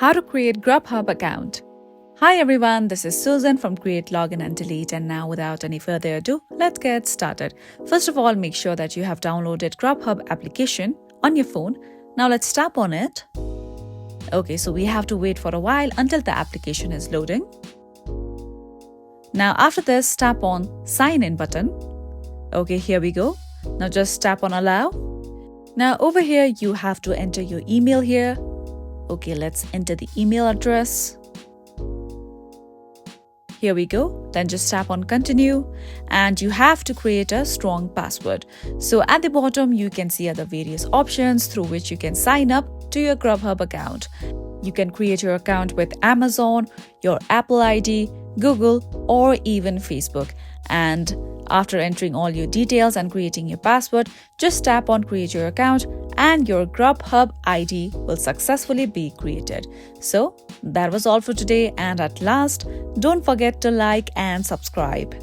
How to create Grubhub account. Hi everyone, this is Susan from Create, Login and Delete, and now without any further ado, let's get started. First of all, make sure that you have downloaded Grubhub application on your phone. Now let's tap on it. Okay, so we have to wait for a while until the application is loading. Now after this, tap on Sign In button. Okay, here we go. Now just tap on Allow. Now over here, you have to enter your email here. Okay, let's enter the email address. Here we go. Then just tap on Continue and you have to create a strong password. So at the bottom, you can see other various options through which you can sign up to your Grubhub account. You can create your account with Amazon, your Apple ID, Google, or even Facebook. And after entering all your details and creating your password, just tap on Create Your Account and your Grubhub ID will successfully be created. So that was all for today, and at last, don't forget to like and subscribe.